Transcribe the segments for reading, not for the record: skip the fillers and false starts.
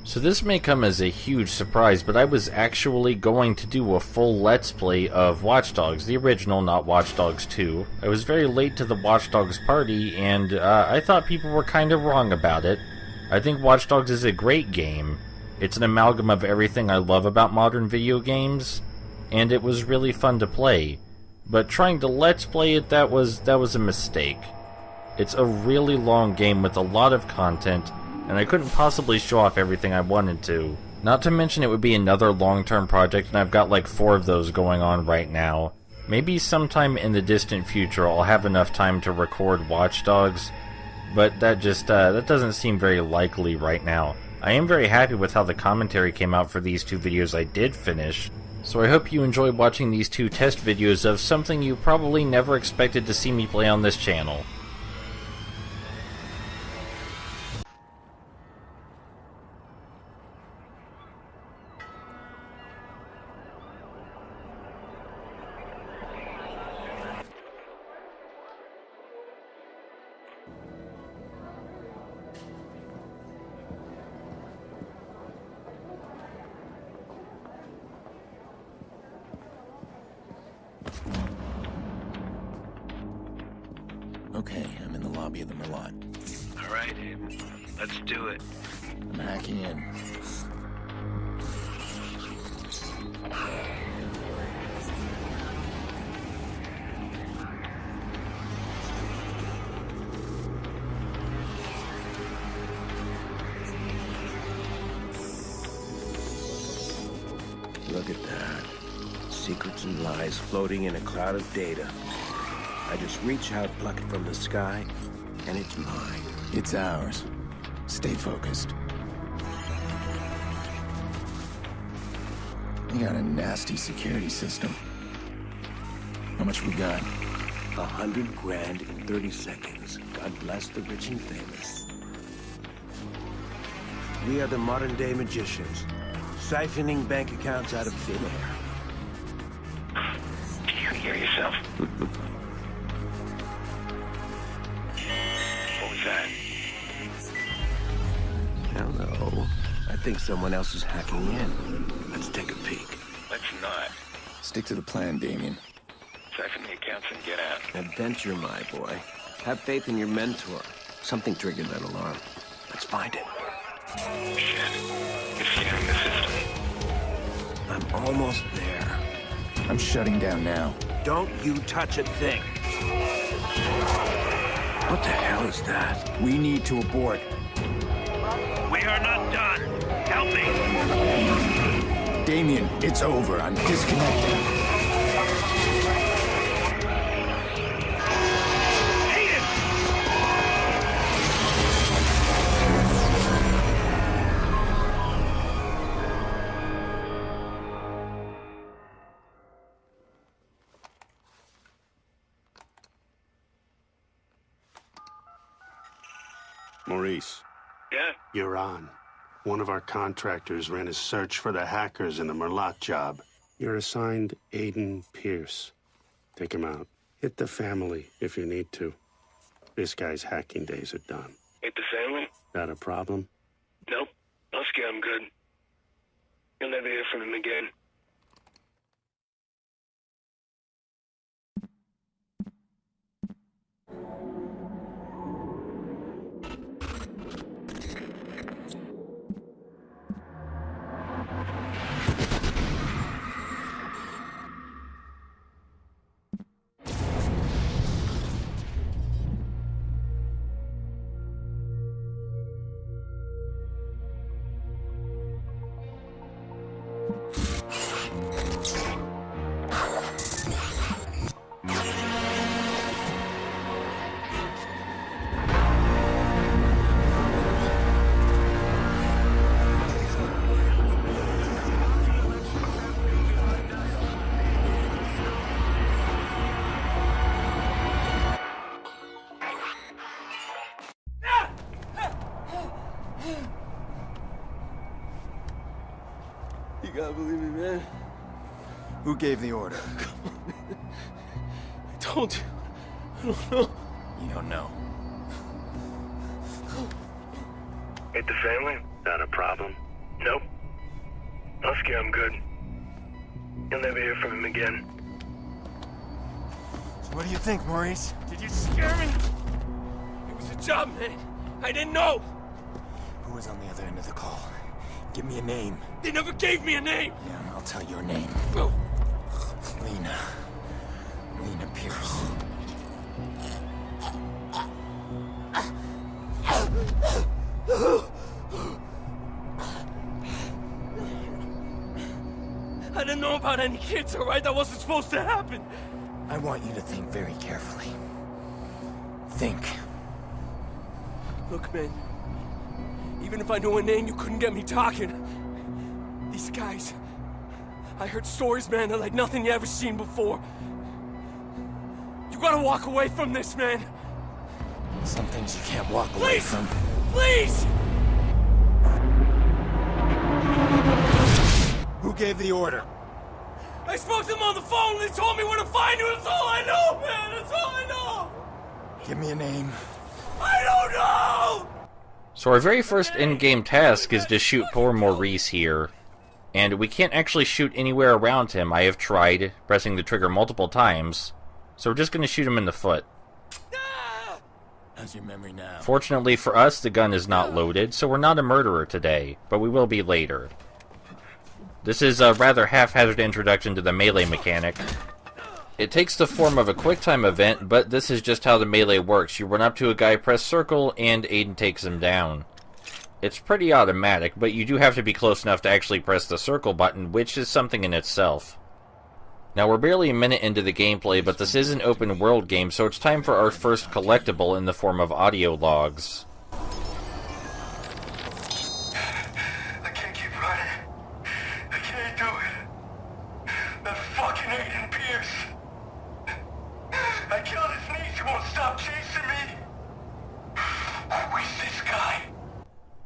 So this may come as a huge surprise, but I was actually going to do a full Let's Play of Watch Dogs, the original, not Watch Dogs 2. I was very late to the Watch Dogs party, and I thought people were kind of wrong about it. I think Watch Dogs is a great game. It's an amalgam of everything I love about modern video games, and it was really fun to play. But trying to Let's Play it, that was a mistake. It's a really long game with a lot of content, and I couldn't possibly show off everything I wanted to. Not to mention it would be another long-term project, and I've got like 4 of those going on right now. Maybe sometime in the distant future I'll have enough time to record Watch Dogs, but that doesn't seem very likely right now. I am very happy with how the commentary came out for these 2 videos I did finish, so I hope you enjoyed watching these 2 test videos of something you probably never expected to see me play on this channel. Okay, I'm in the lobby of the Merlot. Alright, let's do it. I'm hacking in. Look at that. Secrets and lies floating in a cloud of data. I just reach out, pluck it from the sky, and it's mine. It's ours. Stay focused. You got a nasty security system. How much we got? 100 grand in 30 seconds. God bless the rich and famous. We are the modern-day magicians, siphoning bank accounts out of thin air. Can you hear yourself? What was that? Hello. I think someone else is hacking in. Let's take a peek. Let's not. Stick to the plan, Damien. Siphon the accounts and get out. Adventure, my boy. Have faith in your mentor. Something triggered that alarm. Let's find it. Shit. It's scanning the system. I'm almost there. I'm shutting down now. Don't you touch a thing. What the hell is that? We need to abort. We are not done. Help me. Damien, it's over. I'm disconnecting. Maurice. Yeah? You're on. One of our contractors ran a search for the hackers in the Merlot job. You're assigned Aiden Pierce. Take him out. Hit the family if you need to. This guy's hacking days are done. Hit the family? Got a problem? Nope. Husky, I'm good. You'll never hear from him again. You gotta believe me, man. Who gave the order? I told you. I don't know. You don't know. Hit the family? Not a problem. Kowalski, I'm good. You'll never hear from him again. What do you think, Maurice? Did you scare me? It was a job, man. I didn't know. Who was on the other end of the call? Give me a name. They never gave me a name. Yeah, I'll tell your name. Oh. Lena. Lena Pierce. I didn't know about any kids, all right? That wasn't supposed to happen. I want you to think very carefully. Think. Look, man. Even if I knew a name, you couldn't get me talking. These guys... I heard stories, man, they're like nothing you ever seen before. You gotta walk away from this, man. Some things you can't walk away from. Please! Who gave the order? I spoke to them on the phone and they told me where to find you. That's all I know, man. That's all I know. Give me a name. I don't know! So our very first in-game task is to shoot poor Maurice here. And we can't actually shoot anywhere around him. I have tried pressing the trigger multiple times. So we're just going to shoot him in the foot. How's your memory now? Fortunately for us, the gun is not loaded, so we're not a murderer today, but we will be later. This is a rather haphazard introduction to the melee mechanic. It takes the form of a QuickTime event, but this is just how the melee works. You run up to a guy, press circle, and Aiden takes him down. It's pretty automatic, but you do have to be close enough to actually press the circle button, which is something in itself. Now, we're barely a minute into the gameplay, but this is an open world game, so it's time for our first collectible in the form of audio logs. I can't keep running. I can't do it. That fucking Aiden Pierce. I killed his niece. He won't stop chasing me. Who's this guy?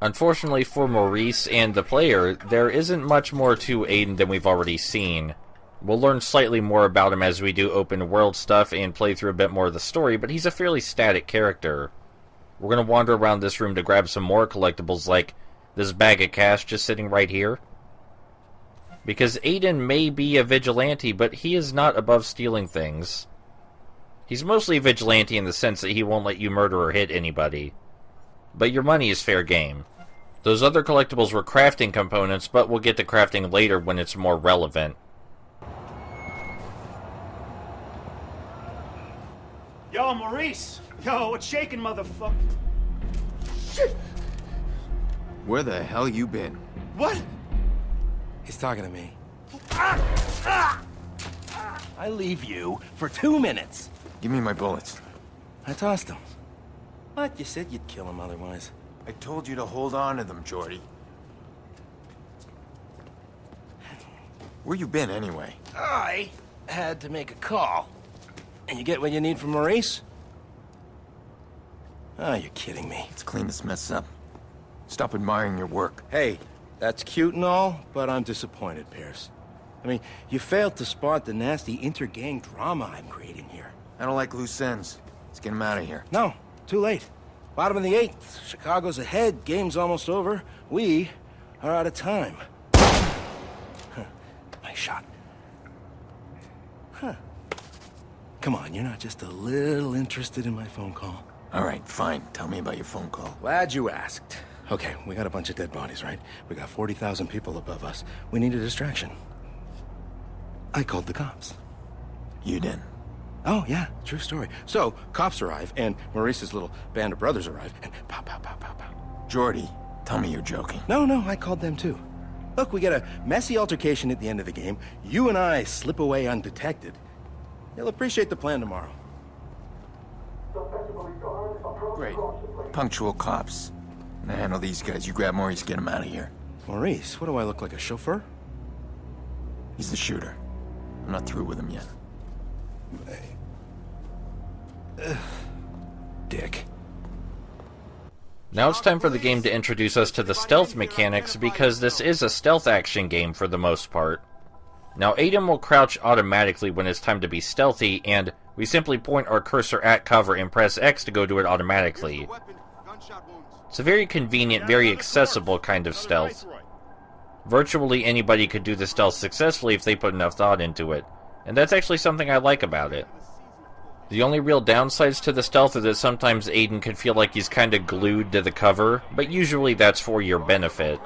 Unfortunately for Maurice and the player, there isn't much more to Aiden than we've already seen. We'll learn slightly more about him as we do open world stuff and play through a bit more of the story, but he's a fairly static character. We're going to wander around this room to grab some more collectibles like this bag of cash just sitting right here. Because Aiden may be a vigilante, but he is not above stealing things. He's mostly a vigilante in the sense that he won't let you murder or hit anybody. But your money is fair game. Those other collectibles were crafting components, but we'll get to crafting later when it's more relevant. Yo, Maurice! Yo, what's shaking, motherfucker? Shit! Where the hell you been? What? He's talking to me. I leave you for 2 minutes. Give me my bullets. I tossed him. What? You said you'd kill him otherwise. I told you to hold on to them, Jordy. Where you been, anyway? I had to make a call. And you get what you need from Maurice? Oh, you're kidding me. Let's clean this mess up. Stop admiring your work. Hey, that's cute and all, but I'm disappointed, Pierce. I mean, you failed to spot the nasty inter-gang drama I'm creating here. I don't like loose ends. Let's get him out of here. No, too late. Bottom of the 8th. Chicago's ahead. Game's almost over. We are out of time. Nice shot. Huh. Come on, you're not just a little interested in my phone call? All right, fine. Tell me about your phone call. Glad you asked. Okay, we got a bunch of dead bodies, right? We got 40,000 people above us. We need a distraction. I called the cops. You did. Oh, yeah, true story. So, cops arrive, and Maurice's little band of brothers arrive, and pow, pow, pow, pow, pow. Jordy, tell me you're joking. No, I called them too. Look, we get a messy altercation at the end of the game. You and I slip away undetected. You'll appreciate the plan tomorrow. Great. Punctual cops. Now handle these guys. You grab Maurice, get him out of here. Maurice, what do I look like, a chauffeur? He's the shooter. I'm not through with him yet. Dick. Now it's time for the game to introduce us to the stealth mechanics, because this is a stealth action game for the most part. Now Aiden will crouch automatically when it's time to be stealthy, and we simply point our cursor at cover and press X to go do it automatically. It's a very convenient, very accessible kind of stealth. Virtually anybody could do the stealth successfully if they put enough thought into it, and that's actually something I like about it. The only real downsides to the stealth are that sometimes Aiden can feel like he's kinda glued to the cover, but usually that's for your benefit.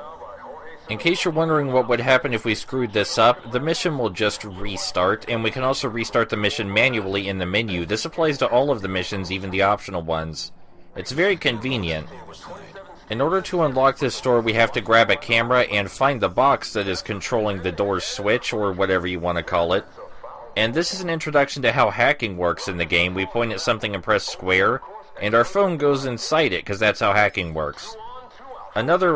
In case you're wondering what would happen if we screwed this up, the mission will just restart, and we can also restart the mission manually in the menu. This applies to all of the missions, even the optional ones. It's very convenient. In order to unlock this door, we have to grab a camera and find the box that is controlling the door's switch, or whatever you want to call it. And this is an introduction to how hacking works in the game. We point at something and press square, and our phone goes inside it, because that's how hacking works. Another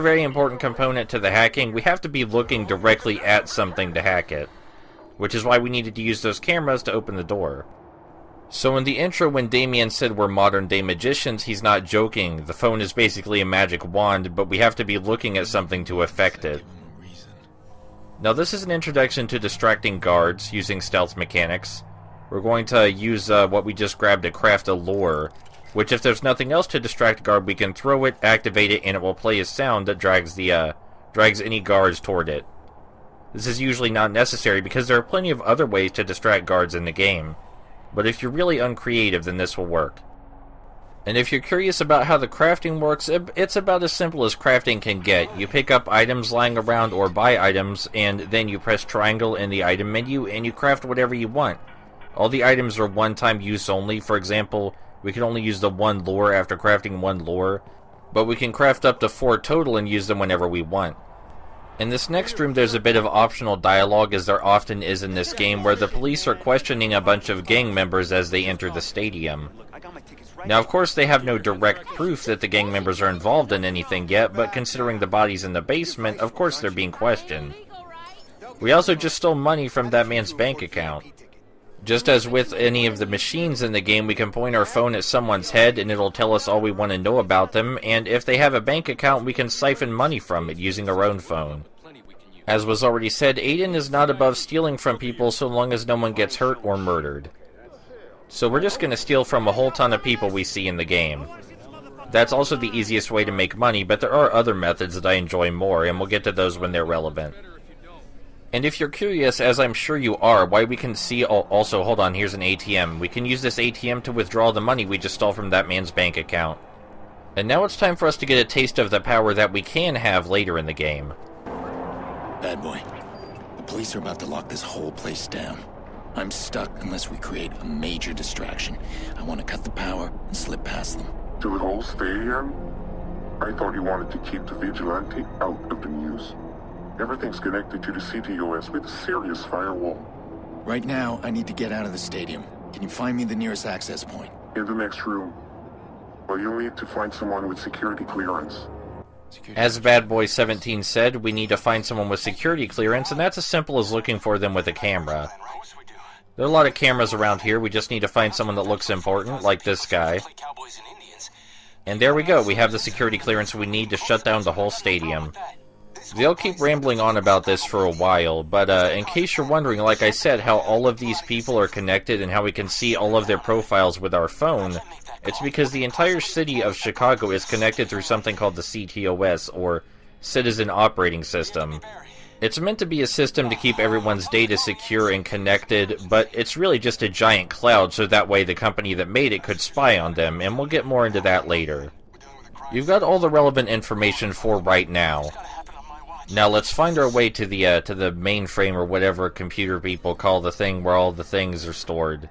very important component to the hacking, we have to be looking directly at something to hack it, which is why we needed to use those cameras to open the door. So in the intro, when Damien said we're modern-day magicians, he's not joking. The phone is basically a magic wand, but we have to be looking at something to affect it. Now this is an introduction to distracting guards using stealth mechanics. We're going to use what we just grabbed to craft a lure, which if there's nothing else to distract a guard, we can throw it, activate it, and it will play a sound that drags any guards toward it. This is usually not necessary because there are plenty of other ways to distract guards in the game, but if you're really uncreative, then this will work. And if you're curious about how the crafting works, it's about as simple as crafting can get. You pick up items lying around or buy items, and then you press triangle in the item menu, and you craft whatever you want. All the items are one-time use only. For example, we can only use the one lure after crafting one lure, but we can craft up to 4 total and use them whenever we want. In this next room, there's a bit of optional dialogue, as there often is in this game, where the police are questioning a bunch of gang members as they enter the stadium. Now, of course, they have no direct proof that the gang members are involved in anything yet, but considering the bodies in the basement, of course they're being questioned. We also just stole money from that man's bank account. Just as with any of the machines in the game, we can point our phone at someone's head and it'll tell us all we want to know about them, and if they have a bank account, we can siphon money from it using our own phone. As was already said, Aiden is not above stealing from people so long as no one gets hurt or murdered. So we're just going to steal from a whole ton of people we see in the game. That's also the easiest way to make money, but there are other methods that I enjoy more, and we'll get to those when they're relevant. And if you're curious, as I'm sure you are, why we can see... Also, hold on, here's an ATM. We can use this ATM to withdraw the money we just stole from that man's bank account. And now it's time for us to get a taste of the power that we can have later in the game. Bad boy. The police are about to lock this whole place down. I'm stuck unless we create a major distraction. I want to cut the power and slip past them. To the whole stadium? I thought you wanted to keep the vigilante out of the news. Everything's connected to the CTOS with a serious firewall. Right now, I need to get out of the stadium. Can you find me the nearest access point? In the next room. Well, you'll need to find someone with security clearance. As Bad Boy 17 said, we need to find someone with security clearance, and that's as simple as looking for them with a camera. There are a lot of cameras around here, we just need to find someone that looks important, like this guy. And there we go, we have the security clearance we need to shut down the whole stadium. They'll keep rambling on about this for a while, but in case you're wondering, like I said, how all of these people are connected and how we can see all of their profiles with our phone, it's because the entire city of Chicago is connected through something called the CTOS, or Citizen Operating System. It's meant to be a system to keep everyone's data secure and connected, but it's really just a giant cloud, so that way the company that made it could spy on them, and we'll get more into that later. You've got all the relevant information for right now. Now let's find our way to the mainframe, or whatever computer people call the thing where all the things are stored.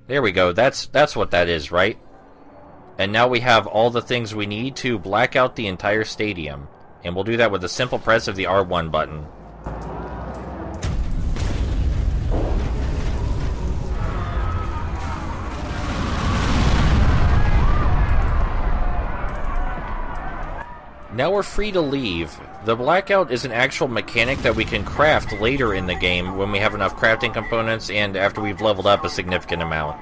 There we go, that's what that is, right? And now we have all the things we need to black out the entire stadium. And we'll do that with a simple press of the R1 button. Now we're free to leave. The blackout is an actual mechanic that we can craft later in the game when we have enough crafting components and after we've leveled up a significant amount.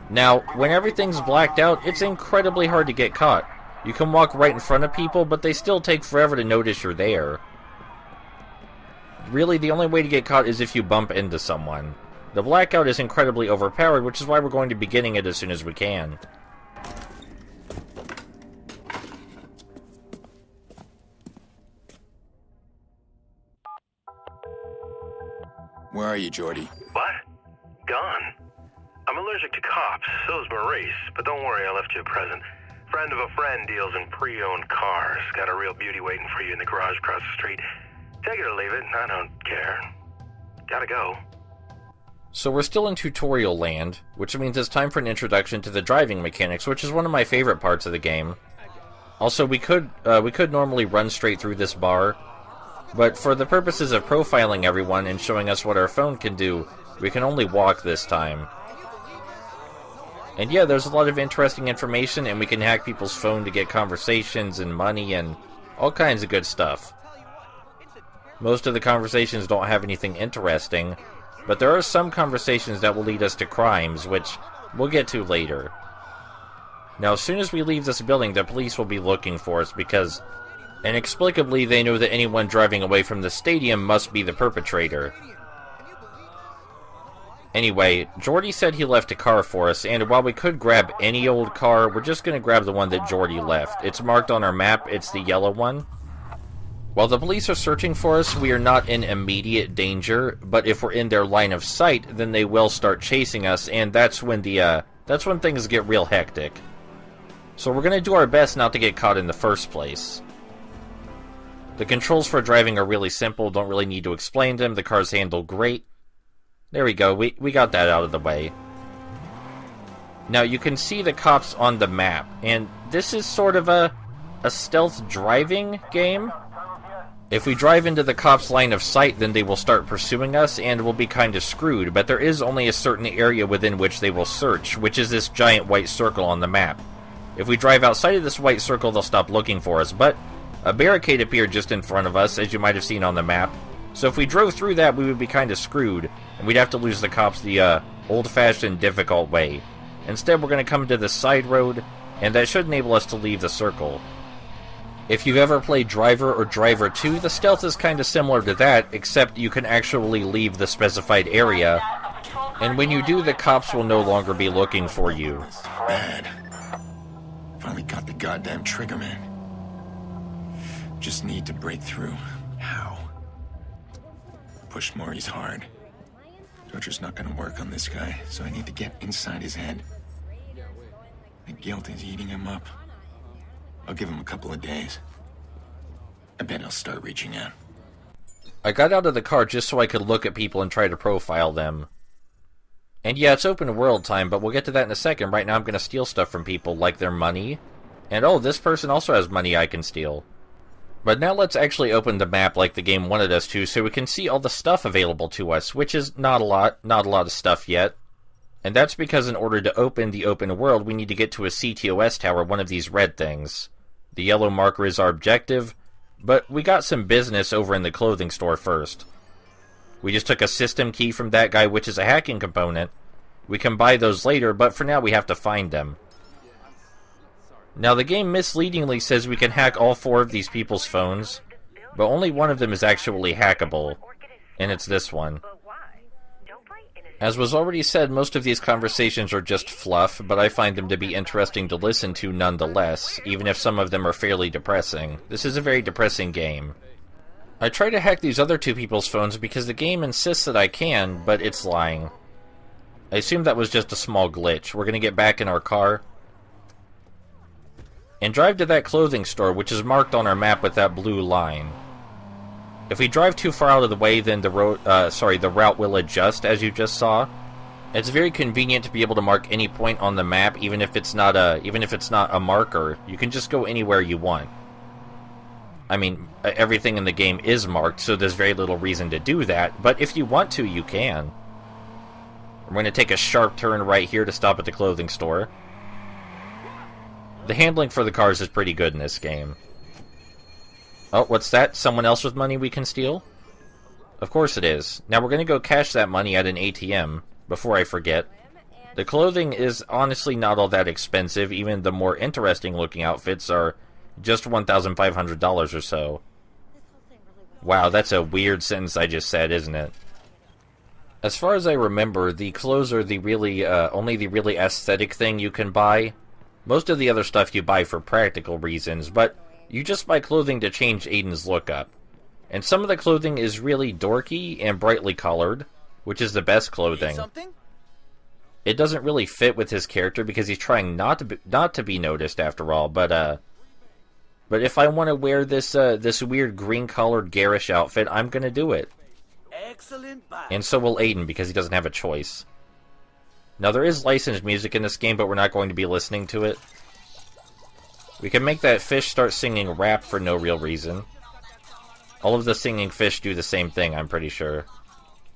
Now, when everything's blacked out, it's incredibly hard to get caught. You can walk right in front of people, but they still take forever to notice you're there. Really, the only way to get caught is if you bump into someone. The blackout is incredibly overpowered, which is why we're going to be getting it as soon as we can. Where are you, Jordy? What? Gone. I'm allergic to cops, so's Maurice, but don't worry, I left you a present. Friend of a friend deals in pre-owned cars. Got a real beauty waiting for you in the garage across the street. Take it or leave it, I don't care. Gotta go. So we're still in tutorial land, which means it's time for an introduction to the driving mechanics, which is one of my favorite parts of the game. Also, we could normally run straight through this bar, but for the purposes of profiling everyone and showing us what our phone can do, we can only walk this time. And yeah, there's a lot of interesting information, and we can hack people's phone to get conversations and money and all kinds of good stuff. Most of the conversations don't have anything interesting, but there are some conversations that will lead us to crimes, which we'll get to later. Now, as soon as we leave this building, the police will be looking for us because, inexplicably, they know that anyone driving away from the stadium must be the perpetrator. Anyway, Jordy said he left a car for us, and while we could grab any old car, we're just going to grab the one that Jordy left. It's marked on our map, it's the yellow one. While the police are searching for us, we are not in immediate danger, but if we're in their line of sight, then they will start chasing us, and that's when things get real hectic. So we're going to do our best not to get caught in the first place. The controls for driving are really simple, don't really need to explain them, the cars handle great. There we go, we got that out of the way. Now you can see the cops on the map, and this is sort of a stealth driving game. If we drive into the cops' line of sight, then they will start pursuing us, and we'll be kind of screwed, but there is only a certain area within which they will search, which is this giant white circle on the map. If we drive outside of this white circle, they'll stop looking for us, but a barricade appeared just in front of us, as you might have seen on the map, so if we drove through that, we would be kind of screwed, and we'd have to lose the cops the old-fashioned, difficult way. Instead, we're going to come to the side road, and that should enable us to leave the circle. If you've ever played Driver or Driver 2, the stealth is kind of similar to that, except you can actually leave the specified area, and when you do, the cops will no longer be looking for you. Bad. Finally got the goddamn trigger, man. Just need to break through. How? Push Maurice hard. Torture's not gonna work on this guy, so I need to get inside his head. The guilt is eating him up. I'll give him a couple of days. I bet he'll start reaching out. I got out of the car just so I could look at people and try to profile them. And yeah, it's open world time, but we'll get to that in a second. Right now I'm going to steal stuff from people, like their money. And oh, this person also has money I can steal. But now let's actually open the map like the game wanted us to, so we can see all the stuff available to us, which is not a lot of stuff yet. And that's because in order to open the open world, we need to get to a CTOS tower, one of these red things. The yellow marker is our objective, but we got some business over in the clothing store first. We just took a system key from that guy, which is a hacking component. We can buy those later, but for now we have to find them. Now the game misleadingly says we can hack all 4 of these people's phones, but only one of them is actually hackable, and it's this one. As was already said, most of these conversations are just fluff, but I find them to be interesting to listen to nonetheless, even if some of them are fairly depressing. This is a very depressing game. I try to hack these other 2 people's phones because the game insists that I can, but it's lying. I assume that was just a small glitch. We're gonna get back in our car and drive to that clothing store, which is marked on our map with that blue line. If we drive too far out of the way, then the route will adjust, as you just saw. It's very convenient to be able to mark any point on the map, even if it's not a marker. You can just go anywhere you want. I mean, everything in the game is marked, so there's very little reason to do that, but if you want to, you can. We're going to take a sharp turn right here to stop at the clothing store. The handling for the cars is pretty good in this game. Oh, what's that? Someone else with money we can steal? Of course it is. Now we're going to go cash that money at an ATM, before I forget. The clothing is honestly not all that expensive, even the more interesting looking outfits are just $1,500 or so. Wow, that's a weird sentence I just said, isn't it? As far as I remember, the clothes are the really, only the really aesthetic thing you can buy. Most of the other stuff you buy for practical reasons, but you just buy clothing to change Aiden's look up. And some of the clothing is really dorky and brightly colored. which is the best clothing. It doesn't really fit with his character because he's trying not to be noticed after all. But if I want to wear this weird green-collared garish outfit, I'm gonna do it. And so will Aiden because he doesn't have a choice. Now there is licensed music in this game, but we're not going to be listening to it. We can make that fish start singing rap for no real reason. All of the singing fish do the same thing, I'm pretty sure.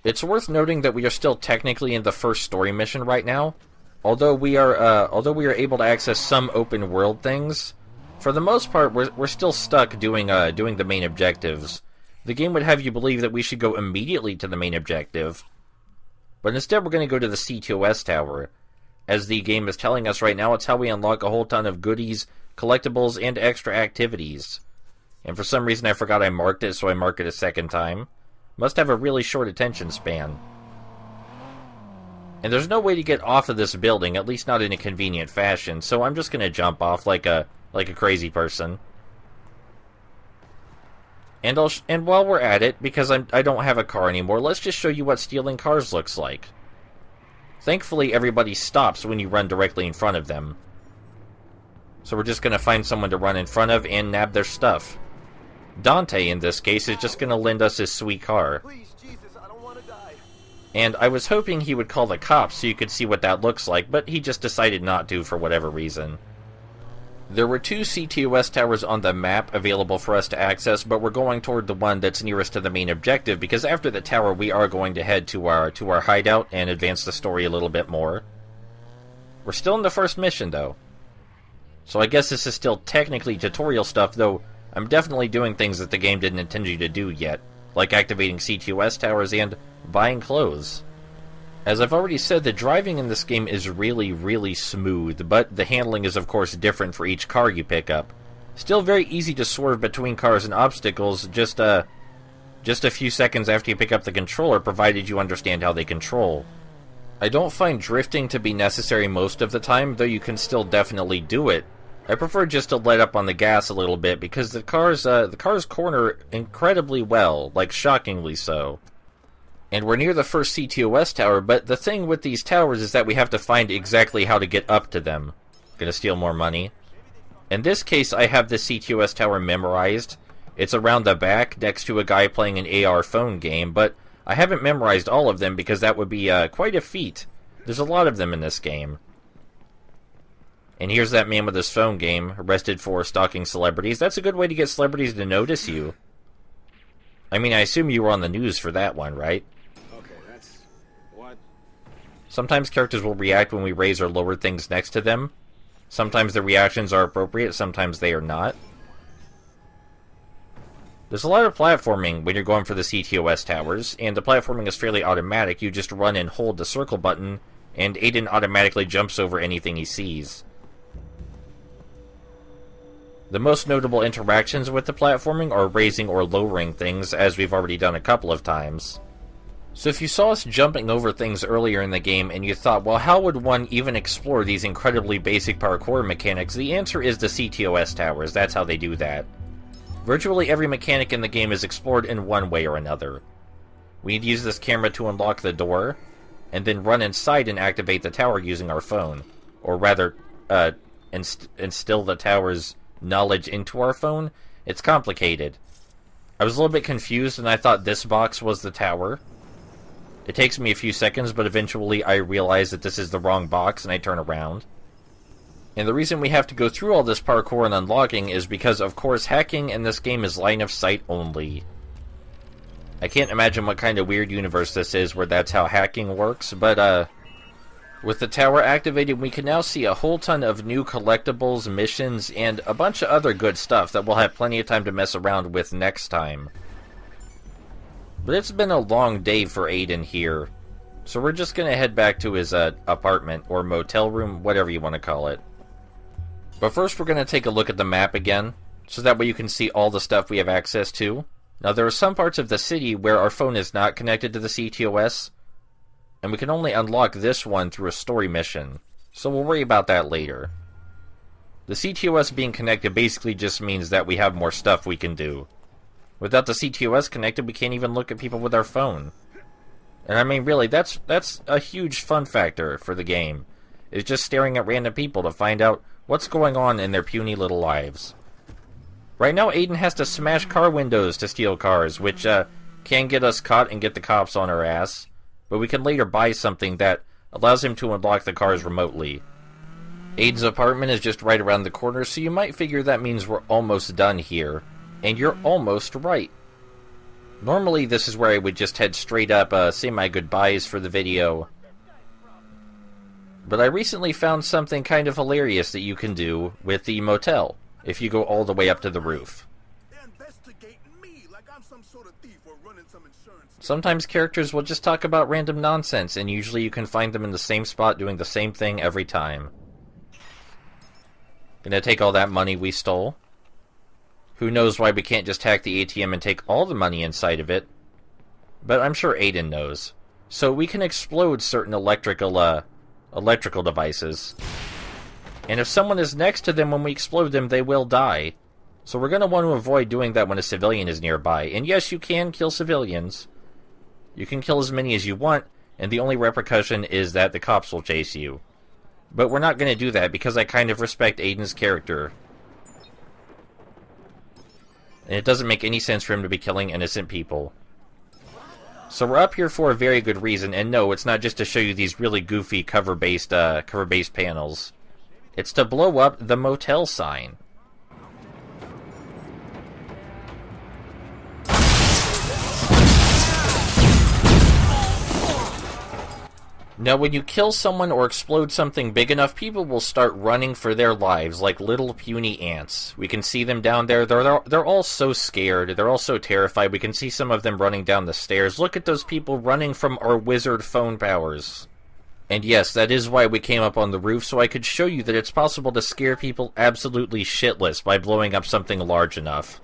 It's worth noting that we are still technically in the first story mission right now. Although we are able to access some open world things, for the most part we're still stuck doing the main objectives. The game would have you believe that we should go immediately to the main objective, but instead we're going to go to the CTOS tower. As the game is telling us right now, it's how we unlock a whole ton of goodies, collectibles, and extra activities. And for some reason I forgot I marked it, so I mark it a second time. Must have a really short attention span. And there's no way to get off of this building, at least not in a convenient fashion, so I'm just gonna jump off like a crazy person. And while we're at it, because I don't have a car anymore, let's just show you what stealing cars looks like. Thankfully, everybody stops when you run directly in front of them. So we're just gonna find someone to run in front of and nab their stuff. Dante, in this case, is just going to lend us his sweet car. Please, Jesus, I don't want to die. And I was hoping he would call the cops so you could see what that looks like, but he just decided not to for whatever reason. There were 2 CTOS towers on the map available for us to access, but we're going toward the one that's nearest to the main objective, because after the tower we are going to head to our hideout and advance the story a little bit more. We're still in the first mission, though. So I guess this is still technically tutorial stuff, though I'm definitely doing things that the game didn't intend you to do yet, like activating CTOS towers and buying clothes. As I've already said, the driving in this game is really, really smooth, but the handling is of course different for each car you pick up. Still very easy to swerve between cars and obstacles just a few seconds after you pick up the controller, provided you understand how they control. I don't find drifting to be necessary most of the time, though you can still definitely do it. I prefer just to let up on the gas a little bit because the cars corner incredibly well, like shockingly so. And we're near the first CTOS tower, but the thing with these towers is that we have to find exactly how to get up to them. Gonna steal more money. In this case, I have the CTOS tower memorized. It's around the back next to a guy playing an AR phone game, but I haven't memorized all of them because that would be quite a feat. There's a lot of them in this game. And here's that man with his phone game, arrested for stalking celebrities. That's a good way to get celebrities to notice you. I mean, I assume you were on the news for that one, right? Okay, that's... what? Sometimes characters will react when we raise or lower things next to them. Sometimes the reactions are appropriate, sometimes they are not. There's a lot of platforming when you're going for the CTOS towers, and the platforming is fairly automatic. You just run and hold the circle button, and Aiden automatically jumps over anything he sees. The most notable interactions with the platforming are raising or lowering things, as we've already done a couple of times. So if you saw us jumping over things earlier in the game and you thought, well, how would one even explore these incredibly basic parkour mechanics, the answer is the CTOS towers. That's how they do that. Virtually every mechanic in the game is explored in one way or another. We need to use this camera to unlock the door, and then run inside and activate the tower using our phone. Or rather, instill the tower's knowledge into our phone. It's complicated. I was a little bit confused and I thought this box was the tower. It takes me a few seconds, but eventually I realize that this is the wrong box and I turn around. And the reason we have to go through all this parkour and unlocking is because, of course, hacking in this game is line of sight only. I can't imagine what kind of weird universe this is where that's how hacking works, but with the tower activated, we can now see a whole ton of new collectibles, missions, and a bunch of other good stuff that we'll have plenty of time to mess around with next time. But it's been a long day for Aiden here, so we're just gonna head back to his apartment, or motel room, whatever you want to call it. But first we're gonna take a look at the map again, so that way you can see all the stuff we have access to. Now there are some parts of the city where our phone is not connected to the CTOS, and we can only unlock this one through a story mission, so we'll worry about that later. The CTOS being connected basically just means that we have more stuff we can do. Without the CTOS connected, we can't even look at people with our phone. And I mean, really, that's a huge fun factor for the game. Is just staring at random people to find out what's going on in their puny little lives. Right now, Aiden has to smash car windows to steal cars, which can get us caught and get the cops on our ass. But we can later buy something that allows him to unlock the cars remotely. Aiden's apartment is just right around the corner, so you might figure that means we're almost done here. And you're almost right. Normally, this is where I would just head straight up, say my goodbyes for the video. But I recently found something kind of hilarious that you can do with the motel, if you go all the way up to the roof. Sometimes characters will just talk about random nonsense, and usually you can find them in the same spot doing the same thing every time. Gonna take all that money we stole. Who knows why we can't just hack the ATM and take all the money inside of it. But I'm sure Aiden knows. So we can explode certain electrical devices. And if someone is next to them when we explode them, they will die. So we're going to want to avoid doing that when a civilian is nearby. And yes, you can kill civilians. You can kill as many as you want, and the only repercussion is that the cops will chase you. But we're not going to do that because I kind of respect Aiden's character. And it doesn't make any sense for him to be killing innocent people. So we're up here for a very good reason, and no, it's not just to show you these really goofy cover-based panels. It's to blow up the motel sign. Now, when you kill someone or explode something big enough, people will start running for their lives like little puny ants. We can see them down there. They're all so scared. They're all so terrified. We can see some of them running down the stairs. Look at those people running from our wizard phone powers. And yes, that is why we came up on the roof, so I could show you that it's possible to scare people absolutely shitless by blowing up something large enough.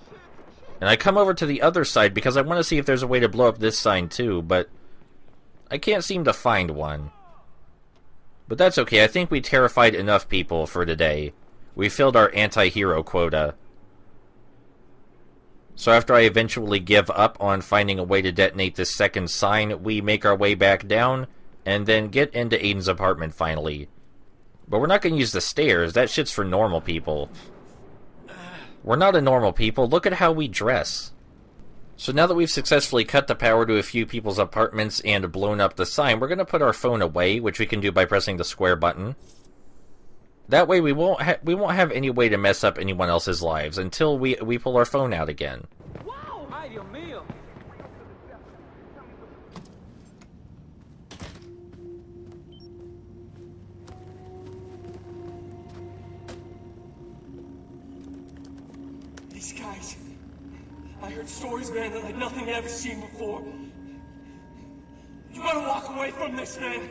And I come over to the other side because I want to see if there's a way to blow up this sign too, but I can't seem to find one. But that's okay, I think we terrified enough people for today. We filled our anti-hero quota. So after I eventually give up on finding a way to detonate this second sign, we make our way back down, and then get into Aiden's apartment finally. But we're not going to use the stairs, that shit's for normal people. We're not a normal people, look at how we dress. So now that we've successfully cut the power to a few people's apartments and blown up the sign, we're going to put our phone away, which we can do by pressing the square button. That way we won't have any way to mess up anyone else's lives until we pull our phone out again. Wow! Ay, Dios mío. These guys, I heard stories, man, that like nothing I've ever seen before. You gotta walk away from this, man.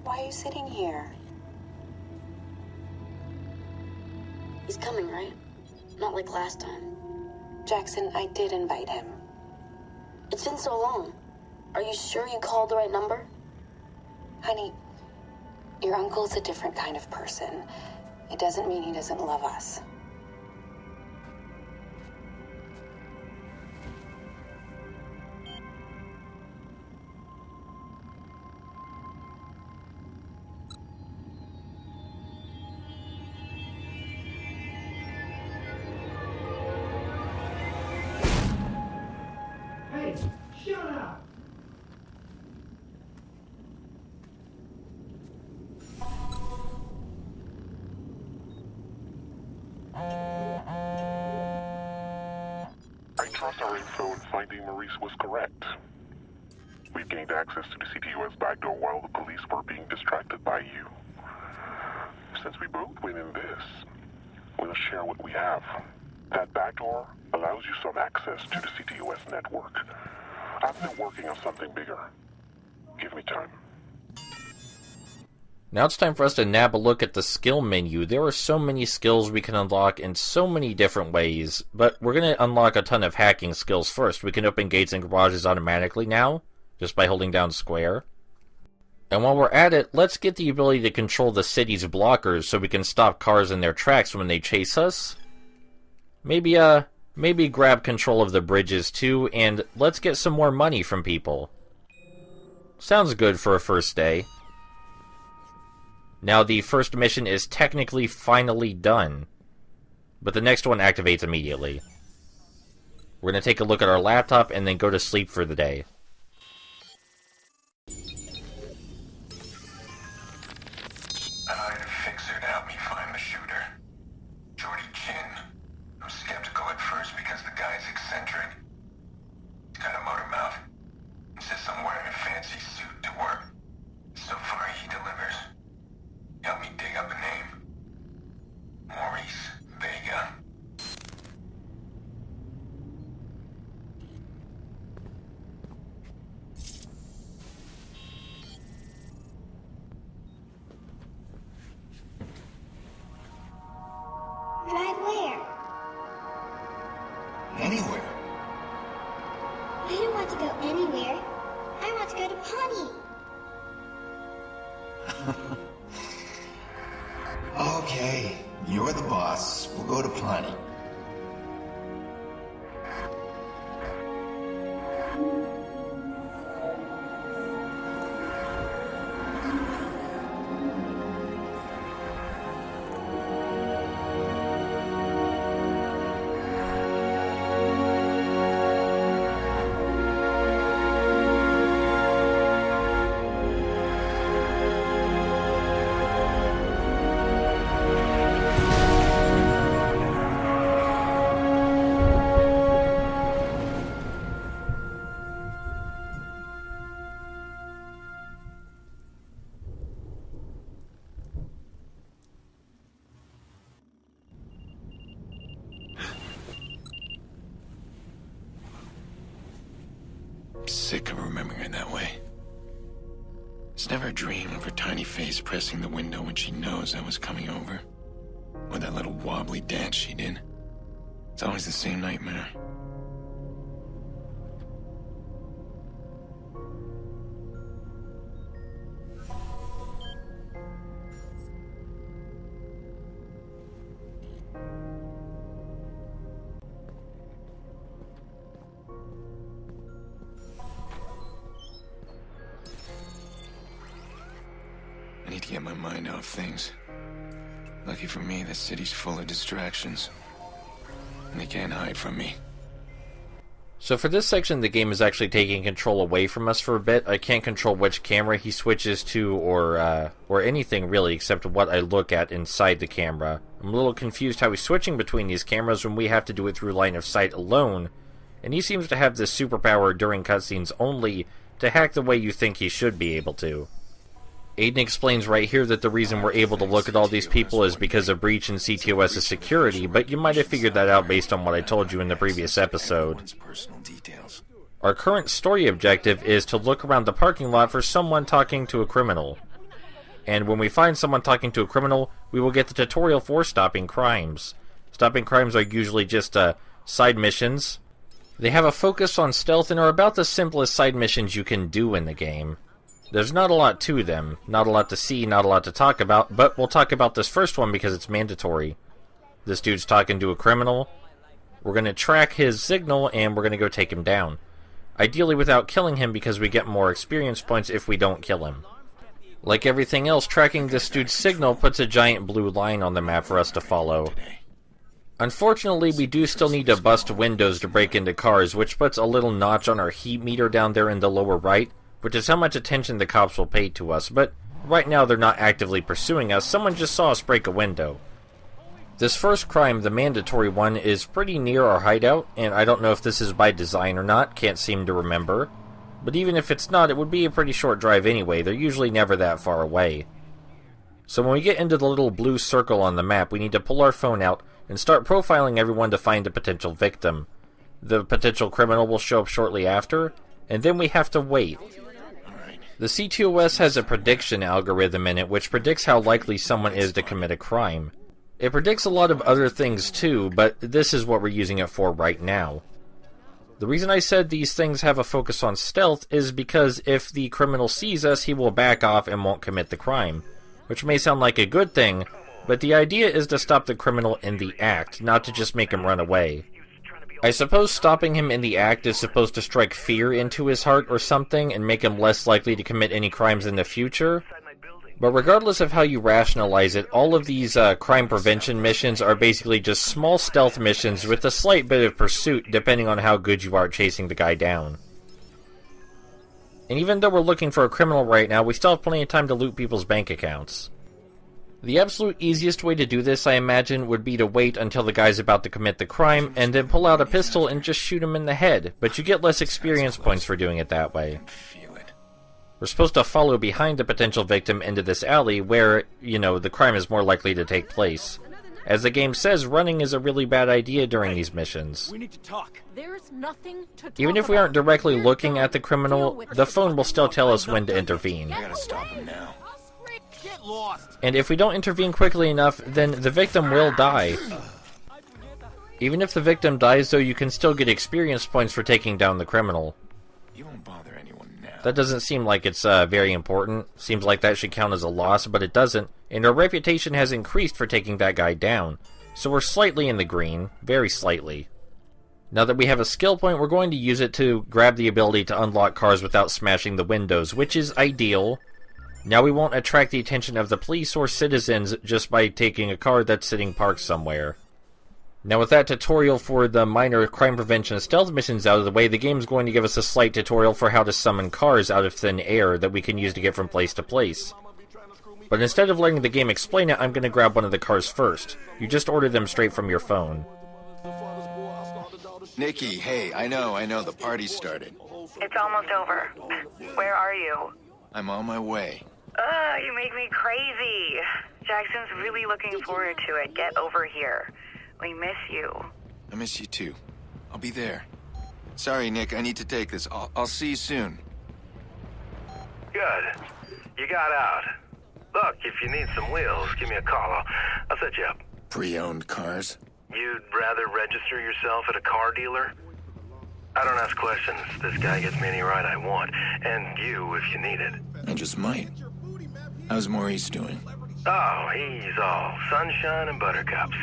Why are you sitting here? He's coming, right? Not like last time. Jackson, I did invite him. It's been so long. Are you sure you called the right number? Honey, your uncle's a different kind of person. It doesn't mean he doesn't love us. I trust our info in finding Maurice was correct. We've gained access to the CTOS backdoor while the police were being distracted by you. Since we both win in this, we'll share what we have. That backdoor allows you some access to the CTOS network. I've been working on something bigger. Give me time. Now it's time for us to nab a look at the skill menu. There are so many skills we can unlock in so many different ways, but we're going to unlock a ton of hacking skills first. We can open gates and garages automatically now, just by holding down square. And while we're at it, let's get the ability to control the city's blockers so we can stop cars in their tracks when they chase us. Maybe Maybe grab control of the bridges too, and let's get some more money from people. Sounds good for a first day. Now the first mission is technically finally done, but the next one activates immediately. We're going to take a look at our laptop and then go to sleep for the day. I had a fixer to help me find the shooter. Jordy Chin. I was skeptical at first because the guy's eccentric. He's got a motor mouth. Insists I'm wearing a fancy suit to work. So far, he delivers. Help me dig up a name. Maurice Vega. Drive where? Anywhere. I don't want to go anywhere. I want to go to Pawnee. Okay, you're the boss. We'll go to Pawnee. Sick of remembering her that way. It's never a dream of her tiny face pressing the window when she knows I was coming over. Or that little wobbly dance she did. It's always the same nightmare. I need to get my mind off things. Lucky for me, the city's full of distractions. And they can't hide from me. So for this section, the game is actually taking control away from us for a bit. I can't control which camera he switches to or anything really except what I look at inside the camera. I'm a little confused how he's switching between these cameras when we have to do it through line of sight alone. And he seems to have this superpower during cutscenes only to hack the way you think he should be able to. Aiden explains right here that the reason we're able to look at all these people is because of breach in CTOS's security, but you might have figured that out based on what I told you in the previous episode. Our current story objective is to look around the parking lot for someone talking to a criminal. And when we find someone talking to a criminal, we will get the tutorial for stopping crimes. Stopping crimes are usually just side missions. They have a focus on stealth and are about the simplest side missions you can do in the game. There's not a lot to them, not a lot to see, not a lot to talk about, but we'll talk about this first one because it's mandatory. This dude's talking to a criminal. We're going to track his signal and we're going to go take him down. Ideally without killing him because we get more experience points if we don't kill him. Like everything else, tracking this dude's signal puts a giant blue line on the map for us to follow. Unfortunately, we do still need to bust windows to break into cars, which puts a little notch on our heat meter down there in the lower right, which is how much attention the cops will pay to us, but right now they're not actively pursuing us, someone just saw us break a window. This first crime, the mandatory one, is pretty near our hideout, and I don't know if this is by design or not, can't seem to remember. But even if it's not, it would be a pretty short drive anyway, they're usually never that far away. So when we get into the little blue circle on the map, we need to pull our phone out and start profiling everyone to find a potential victim. The potential criminal will show up shortly after, and then we have to wait. The CTOS has a prediction algorithm in it which predicts how likely someone is to commit a crime. It predicts a lot of other things too, but this is what we're using it for right now. The reason I said these things have a focus on stealth is because if the criminal sees us, he will back off and won't commit the crime. Which may sound like a good thing, but the idea is to stop the criminal in the act, not to just make him run away. I suppose stopping him in the act is supposed to strike fear into his heart or something and make him less likely to commit any crimes in the future. But regardless of how you rationalize it, all of these crime prevention missions are basically just small stealth missions with a slight bit of pursuit depending on how good you are at chasing the guy down. And even though we're looking for a criminal right now, we still have plenty of time to loot people's bank accounts. The absolute easiest way to do this, I imagine, would be to wait until the guy's about to commit the crime, and then pull out a pistol and just shoot him in the head, but you get less experience points for doing it that way. We're supposed to follow behind the potential victim into this alley where, the crime is more likely to take place. As the game says, running is a really bad idea during these missions. We need to talk. There's nothing to talk Even if we aren't directly looking at the criminal, the phone will still tell us when to intervene. I gotta stop him now. Get lost. And if we don't intervene quickly enough, then the victim will die. Even if the victim dies, though, you can still get experience points for taking down the criminal. You won't bother anyone now. That doesn't seem like it's very important. Seems like that should count as a loss, but it doesn't. And our reputation has increased for taking that guy down. So we're slightly in the green. Very slightly. Now that we have a skill point, we're going to use it to grab the ability to unlock cars without smashing the windows, which is ideal. Now we won't attract the attention of the police or citizens just by taking a car that's sitting parked somewhere. Now with that tutorial for the minor crime prevention stealth missions out of the way, the game's going to give us a slight tutorial for how to summon cars out of thin air that we can use to get from place to place. But instead of letting the game explain it, I'm going to grab one of the cars first. You just order them straight from your phone. Nikki, hey, I know, the party's started. It's almost over. Where are you? I'm on my way. Ugh, you make me crazy. Jackson's really looking forward to it. Get over here. We miss you. I miss you too. I'll be there. Sorry, Nick, I need to take this. I'll see you soon. Good. You got out. Look, if you need some wheels, give me a call. I'll set you up. Pre-owned cars? You'd rather register yourself at a car dealer? I don't ask questions. This guy gets me any ride I want. And you, if you need it. I just might. How's Maurice doing? Oh, he's all sunshine and buttercups.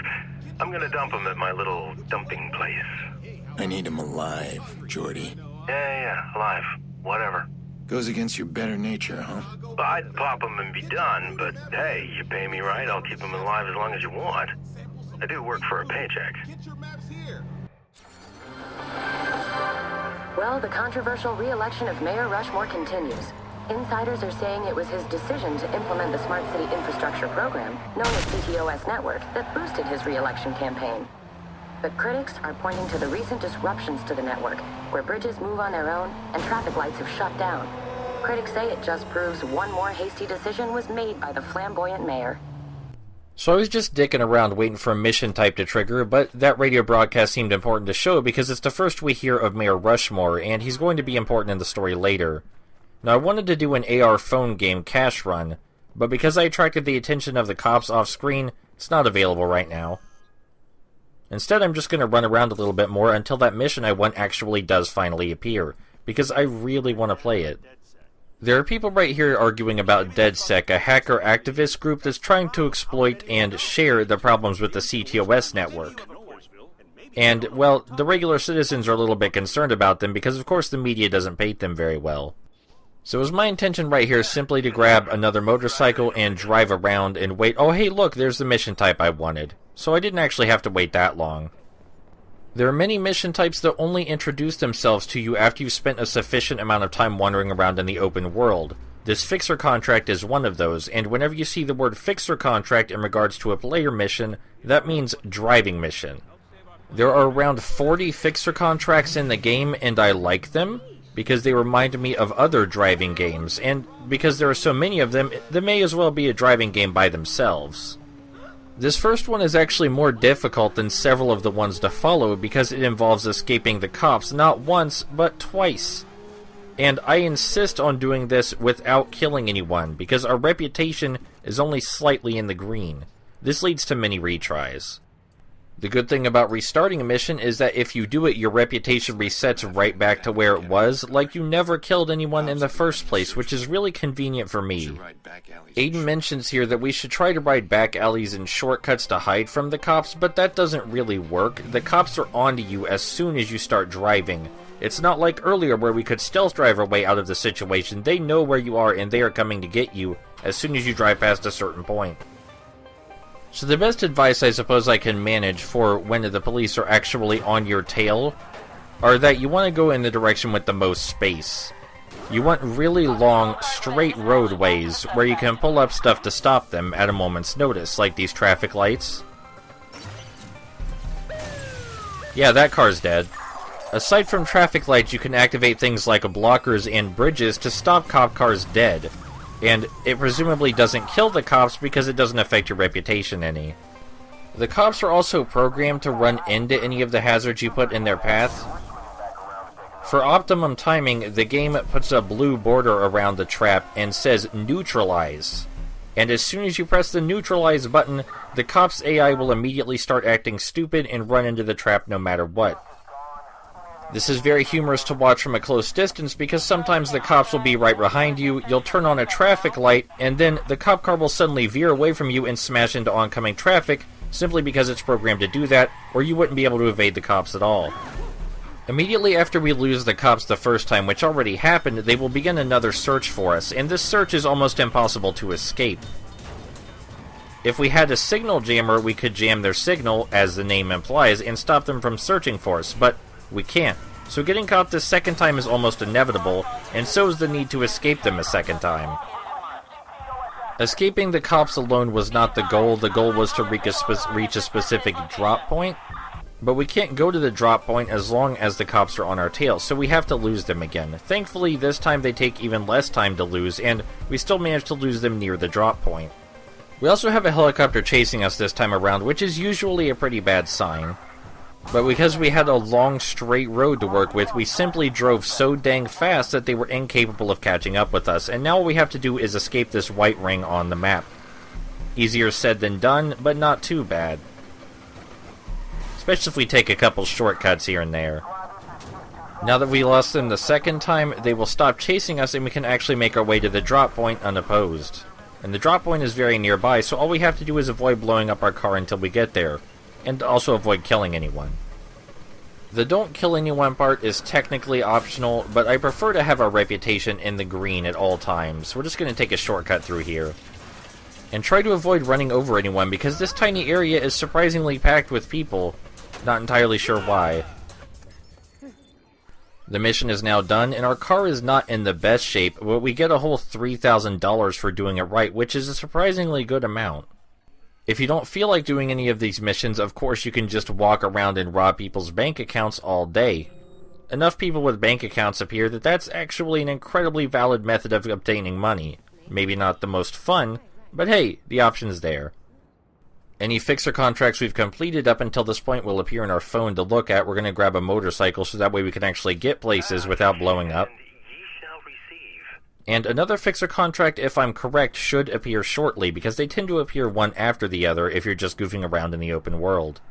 I'm gonna dump him at my little dumping place. I need him alive, Jordy. Yeah, alive. Whatever. Goes against your better nature, huh? Well, I'd pop him and be done, but hey, you pay me right, I'll keep him alive as long as you want. I do work for a paycheck. Well, the controversial re-election of Mayor Rushmore continues. Insiders are saying it was his decision to implement the Smart City Infrastructure Program, known as CTOS Network, that boosted his re-election campaign. But critics are pointing to the recent disruptions to the network, where bridges move on their own and traffic lights have shut down. Critics say it just proves one more hasty decision was made by the flamboyant mayor. So I was just dicking around waiting for a mission type to trigger, but that radio broadcast seemed important to show because it's the first we hear of Mayor Rushmore, and he's going to be important in the story later. Now I wanted to do an AR phone game cash run, but because I attracted the attention of the cops off screen, it's not available right now. Instead, I'm just going to run around a little bit more until that mission I want actually does finally appear, because I really want to play it. There are people right here arguing about DedSec, a hacker activist group that's trying to exploit and share the problems with the CTOS network. And, well, the regular citizens are a little bit concerned about them because of course the media doesn't paint them very well. So it was my intention right here simply to grab another motorcycle and drive around and wait. Oh hey look, there's the mission type I wanted. So I didn't actually have to wait that long. There are many mission types that only introduce themselves to you after you've spent a sufficient amount of time wandering around in the open world. This fixer contract is one of those, and whenever you see the word fixer contract in regards to a player mission, that means driving mission. There are around 40 fixer contracts in the game, and I like them, because they remind me of other driving games, and because there are so many of them, they may as well be a driving game by themselves. This first one is actually more difficult than several of the ones to follow because it involves escaping the cops not once, but twice. And I insist on doing this without killing anyone, because our reputation is only slightly in the green. This leads to many retries. The good thing about restarting a mission is that if you do it, your reputation resets right back to where it was, like you never killed anyone in the first place, which is really convenient for me. Aiden mentions here that we should try to ride back alleys and shortcuts to hide from the cops, but that doesn't really work. The cops are onto you as soon as you start driving. It's not like earlier where we could stealth drive our way out of the situation. They know where you are and they are coming to get you as soon as you drive past a certain point. So the best advice I suppose I can manage for when the police are actually on your tail are that you want to go in the direction with the most space. You want really long, straight roadways where you can pull up stuff to stop them at a moment's notice, like these traffic lights. Yeah, that car's dead. Aside from traffic lights, you can activate things like blockers and bridges to stop cop cars dead. And it presumably doesn't kill the cops because it doesn't affect your reputation any. The cops are also programmed to run into any of the hazards you put in their path. For optimum timing, the game puts a blue border around the trap and says neutralize. And as soon as you press the neutralize button, the cops' AI will immediately start acting stupid and run into the trap no matter what. This is very humorous to watch from a close distance because sometimes the cops will be right behind you, you'll turn on a traffic light, and then the cop car will suddenly veer away from you and smash into oncoming traffic simply because it's programmed to do that, or you wouldn't be able to evade the cops at all. Immediately after we lose the cops the first time, which already happened, they will begin another search for us, and this search is almost impossible to escape. If we had a signal jammer, we could jam their signal, as the name implies, and stop them from searching for us, but we can't. So getting caught this second time is almost inevitable, and so is the need to escape them a second time. Escaping the cops alone was not the goal was to reach a specific drop point, but we can't go to the drop point as long as the cops are on our tail, so we have to lose them again. Thankfully, this time they take even less time to lose, and we still manage to lose them near the drop point. We also have a helicopter chasing us this time around, which is usually a pretty bad sign. But because we had a long, straight road to work with, we simply drove so dang fast that they were incapable of catching up with us, and now all we have to do is escape this white ring on the map. Easier said than done, but not too bad. Especially if we take a couple shortcuts here and there. Now that we lost them the second time, they will stop chasing us and we can actually make our way to the drop point unopposed. And the drop point is very nearby, so all we have to do is avoid blowing up our car until we get there. And also avoid killing anyone. The don't kill anyone part is technically optional, but I prefer to have our reputation in the green at all times. We're just going to take a shortcut through here. And try to avoid running over anyone, because this tiny area is surprisingly packed with people. Not entirely sure why. The mission is now done, and our car is not in the best shape, but we get a whole $3,000 for doing it right, which is a surprisingly good amount. If you don't feel like doing any of these missions, of course you can just walk around and rob people's bank accounts all day. Enough people with bank accounts appear that that's actually an incredibly valid method of obtaining money. Maybe not the most fun, but hey, the option's there. Any fixer contracts we've completed up until this point will appear in our phone to look at. We're going to grab a motorcycle so that way we can actually get places without blowing up. And another fixer contract, if I'm correct, should appear shortly, because they tend to appear one after the other if you're just goofing around in the open world.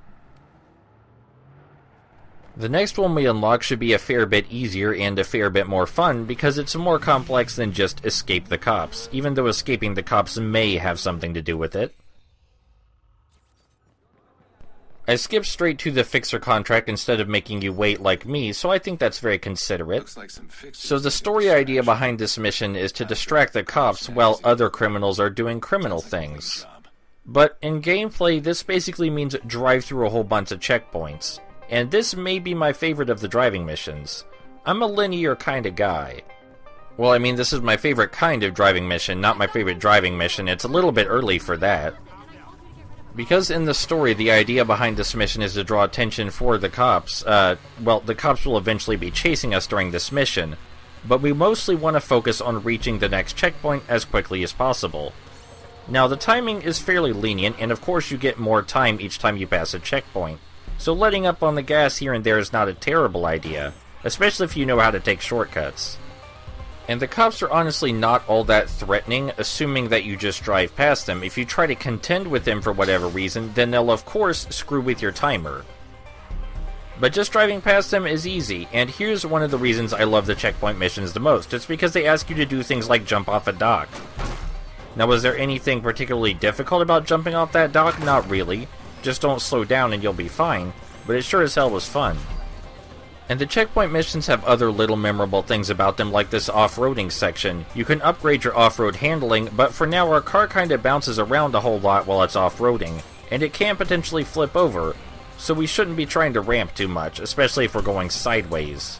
The next one we unlock should be a fair bit easier and a fair bit more fun, because it's more complex than just escape the cops, even though escaping the cops may have something to do with it. I skipped straight to the fixer contract instead of making you wait like me, so I think that's very considerate. So the story idea behind this mission is to distract the cops while other criminals are doing criminal things. But in gameplay, this basically means drive through a whole bunch of checkpoints. And this may be my favorite of the driving missions. I'm a linear kind of guy. Well, I mean, this is my favorite kind of driving mission, not my favorite driving mission. It's a little bit early for that. Because in the story, the idea behind this mission is to draw attention for the cops. Well, the cops will eventually be chasing us during this mission, but we mostly want to focus on reaching the next checkpoint as quickly as possible. Now, the timing is fairly lenient, and of course you get more time each time you pass a checkpoint, so letting up on the gas here and there is not a terrible idea, especially if you know how to take shortcuts. And the cops are honestly not all that threatening, assuming that you just drive past them. If you try to contend with them for whatever reason, then they'll of course screw with your timer. But just driving past them is easy, and here's one of the reasons I love the checkpoint missions the most. It's because they ask you to do things like jump off a dock. Now, was there anything particularly difficult about jumping off that dock? Not really. Just don't slow down and you'll be fine, but it sure as hell was fun. And the checkpoint missions have other little memorable things about them, like this off-roading section. You can upgrade your off-road handling, but for now our car kinda bounces around a whole lot while it's off-roading, and it can potentially flip over, so we shouldn't be trying to ramp too much, especially if we're going sideways.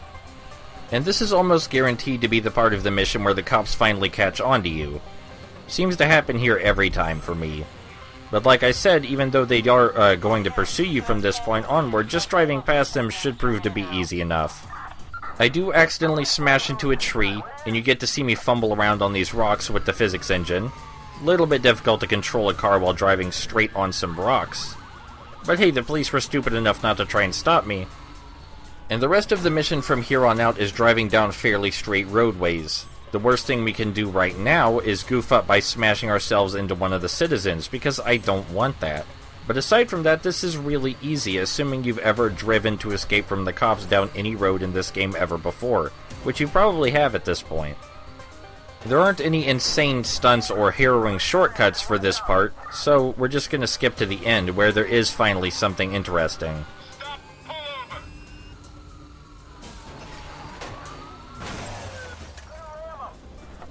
And this is almost guaranteed to be the part of the mission where the cops finally catch on to you. Seems to happen here every time for me. But like I said, even though they are going to pursue you from this point onward, just driving past them should prove to be easy enough. I do accidentally smash into a tree, and you get to see me fumble around on these rocks with the physics engine. Little bit difficult to control a car while driving straight on some rocks. But hey, the police were stupid enough not to try and stop me. And the rest of the mission from here on out is driving down fairly straight roadways. The worst thing we can do right now is goof up by smashing ourselves into one of the citizens, because I don't want that. But aside from that, this is really easy, assuming you've ever driven to escape from the cops down any road in this game ever before, which you probably have at this point. There aren't any insane stunts or harrowing shortcuts for this part, so we're just gonna skip to the end, where there is finally something interesting.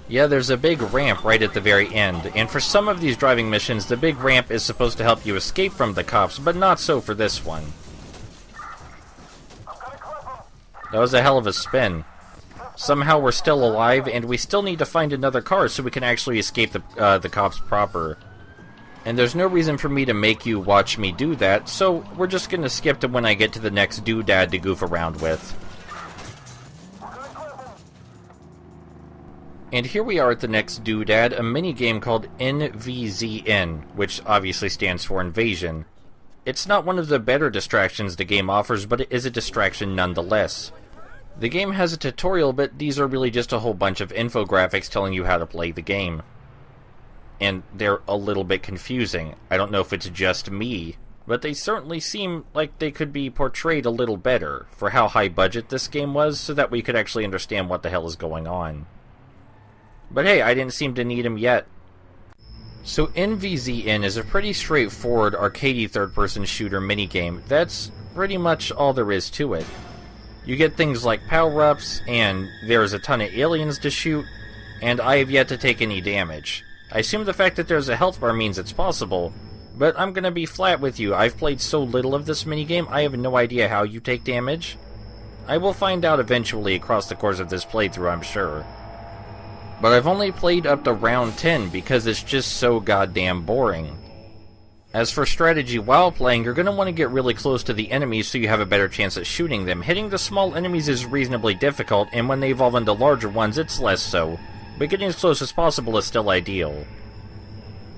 Yeah, there's a big ramp right at the very end, and for some of these driving missions, the big ramp is supposed to help you escape from the cops, but not so for this one. That was a hell of a spin. Somehow we're still alive, and we still need to find another car so we can actually escape the cops proper. And there's no reason for me to make you watch me do that, so we're just gonna skip to when I get to the next doodad to goof around with. And here we are at the next doodad, a minigame called NVZN, which obviously stands for Invasion. It's not one of the better distractions the game offers, but it is a distraction nonetheless. The game has a tutorial, but these are really just a whole bunch of infographics telling you how to play the game. And they're a little bit confusing. I don't know if it's just me, but they certainly seem like they could be portrayed a little better for how high budget this game was, so that we could actually understand what the hell is going on. But hey, I didn't seem to need him yet. So NVZN is a pretty straightforward arcadey third-person shooter minigame. That's pretty much all there is to it. You get things like power-ups, and there's a ton of aliens to shoot, and I have yet to take any damage. I assume the fact that there's a health bar means it's possible, but I'm gonna be flat with you. I've played so little of this minigame, I have no idea how you take damage. I will find out eventually across the course of this playthrough, I'm sure. But I've only played up to round 10 because it's just so goddamn boring. As for strategy while playing, you're going to want to get really close to the enemies so you have a better chance at shooting them. Hitting the small enemies is reasonably difficult, and when they evolve into larger ones, it's less so. But getting as close as possible is still ideal.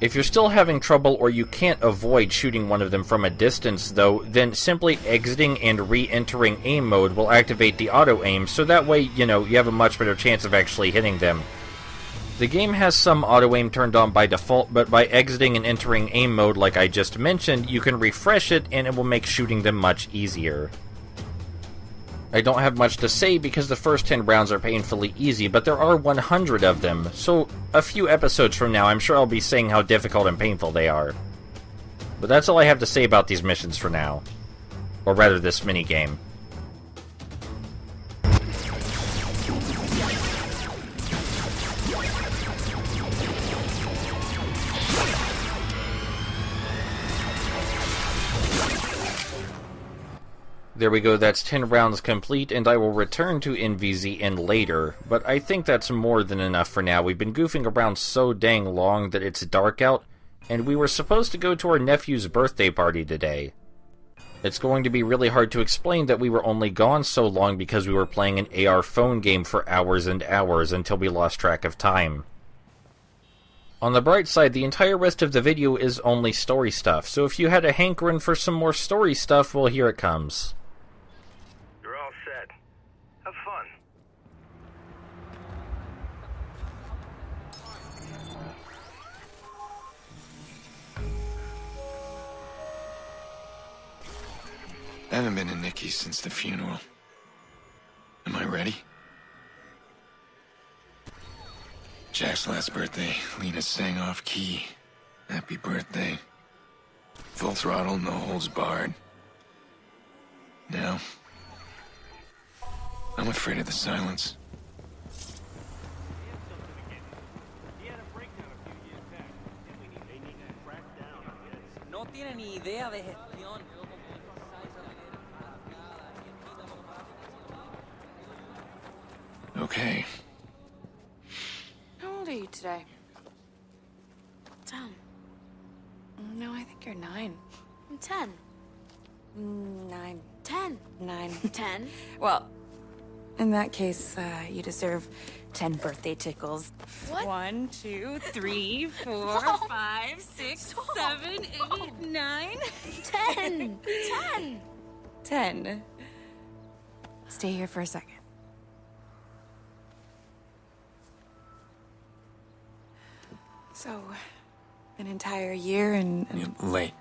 If you're still having trouble or you can't avoid shooting one of them from a distance, though, then simply exiting and re-entering aim mode will activate the auto-aim, so that way, you have a much better chance of actually hitting them. The game has some auto-aim turned on by default, but by exiting and entering aim mode like I just mentioned, you can refresh it and it will make shooting them much easier. I don't have much to say because the first 10 rounds are painfully easy, but there are 100 of them, so a few episodes from now I'm sure I'll be saying how difficult and painful they are. But that's all I have to say about these missions for now. Or rather, this minigame. There we go, that's 10 rounds complete, and I will return to NVZN later, but I think that's more than enough for now. We've been goofing around so dang long that it's dark out, and we were supposed to go to our nephew's birthday party today. It's going to be really hard to explain that we were only gone so long because we were playing an AR phone game for hours and hours until we lost track of time. On the bright side, the entire rest of the video is only story stuff, so if you had a hankering for some more story stuff, well, here it comes. I haven't been to Nikki's since the funeral. Am I ready? Jack's last birthday, Lena sang off key. Happy birthday. Full throttle, no holds barred. Now, I'm afraid of the silence. No tiene ni idea de gestión. Okay. How old are you today? 10. No, I think you're 9. I'm 10. 9. 10. 9. 10. Well, in that case, you deserve 10 birthday tickles. What? 1, 2, 3, 4, Whoa. 5, 6, Stop. 7, 8, 9. 10. 10. 10. Stay here for a second. So, an entire year and... You're late.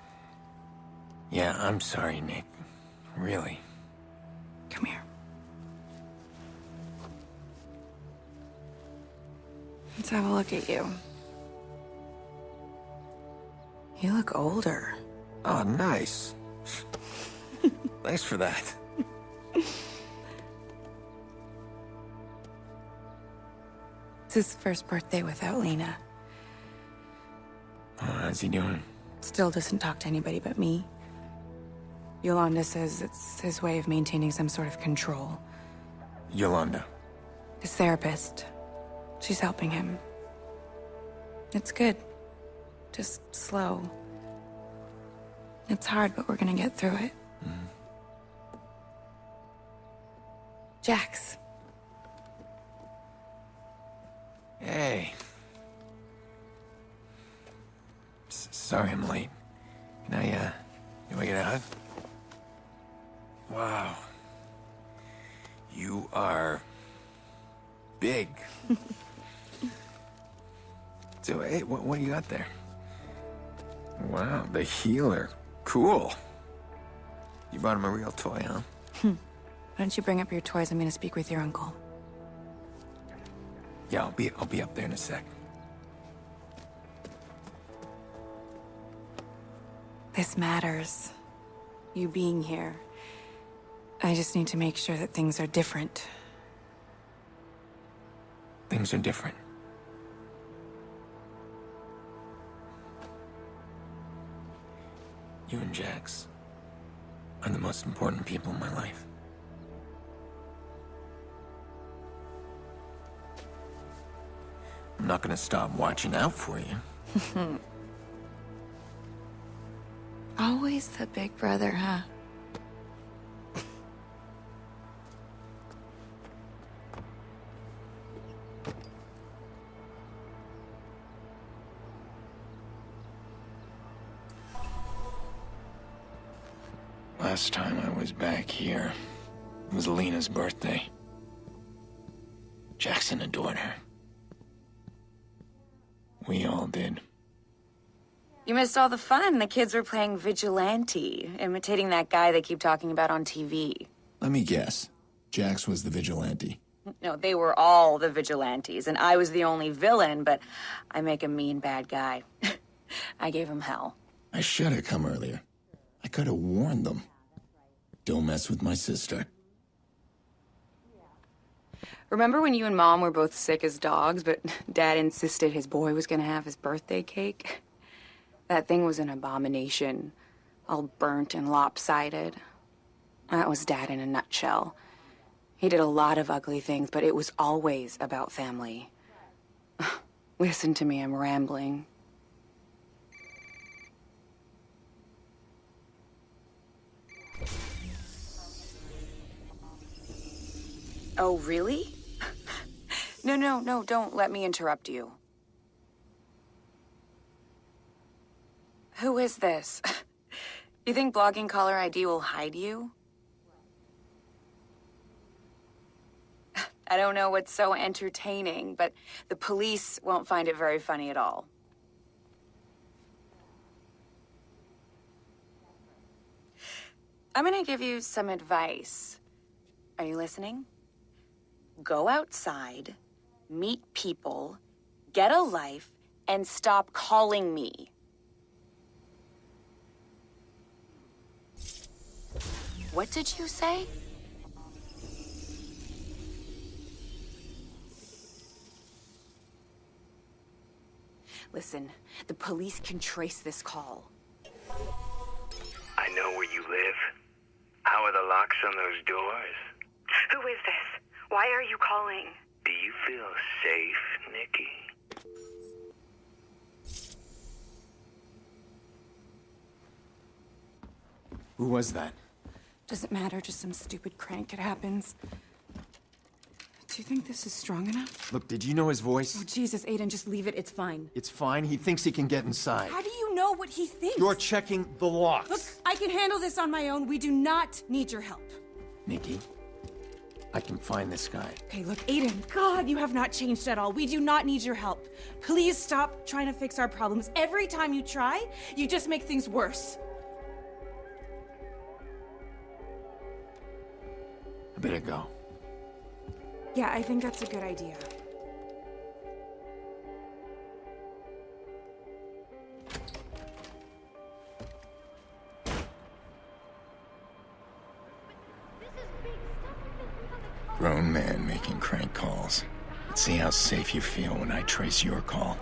Yeah, I'm sorry, Nick. Really. Come here. Let's have a look at you. You look older. Oh, nice. Thanks for that. It's his first birthday without Lena. Oh, how's he doing? Still doesn't talk to anybody but me. Yolanda says it's his way of maintaining some sort of control. Yolanda. His therapist. She's helping him. It's good. Just slow. It's hard, but we're gonna get through it. Jax. Hey. Sorry I'm late. Can I get a hug? Wow. You are big. So, hey, what do you got there? Wow, the healer. Cool. You brought him a real toy, huh? Why don't you bring up your toys? I'm gonna speak with your uncle. Yeah, I'll be up there in a sec. This matters. You being here. I just need to make sure that things are different. Things are different. You and Jax are the most important people in my life. I'm not gonna stop watching out for you. Always the big brother, huh? Last time I was back here, it was Lena's birthday. Jackson adored her. We all did. You missed all the fun. The kids were playing vigilante, imitating that guy they keep talking about on TV. Let me guess. Jax was the vigilante. No, they were all the vigilantes, and I was the only villain, but I make a mean bad guy. I gave him hell. I should have come earlier. I could have warned them. Don't mess with my sister. Remember when you and Mom were both sick as dogs, but Dad insisted his boy was gonna have his birthday cake? That thing was an abomination. All burnt and lopsided. That was Dad in a nutshell. He did a lot of ugly things, but it was always about family. Listen to me, I'm rambling. Oh, really? No, don't let me interrupt you. Who is this? You think blogging caller ID will hide you? I don't know what's so entertaining, but the police won't find it very funny at all. I'm gonna give you some advice. Are you listening? Go outside, meet people, get a life, and stop calling me. What did you say? Listen, the police can trace this call. I know where you live. How are the locks on those doors? Who is this? Why are you calling? Do you feel safe, Nikki? Who was that? Doesn't matter, just some stupid crank. It happens. Do you think this is strong enough? Look, did you know his voice? Oh, Jesus, Aiden, just leave it. It's fine. It's fine. He thinks he can get inside. How do you know what he thinks? You're checking the locks. Look, I can handle this on my own. We do not need your help. Nikki, I can find this guy. Okay, look, Aiden, God, you have not changed at all. We do not need your help. Please stop trying to fix our problems. Every time you try, you just make things worse. I better go. Yeah, I think that's a good idea. Grown man making crank calls. Let's see how safe you feel when I trace your call.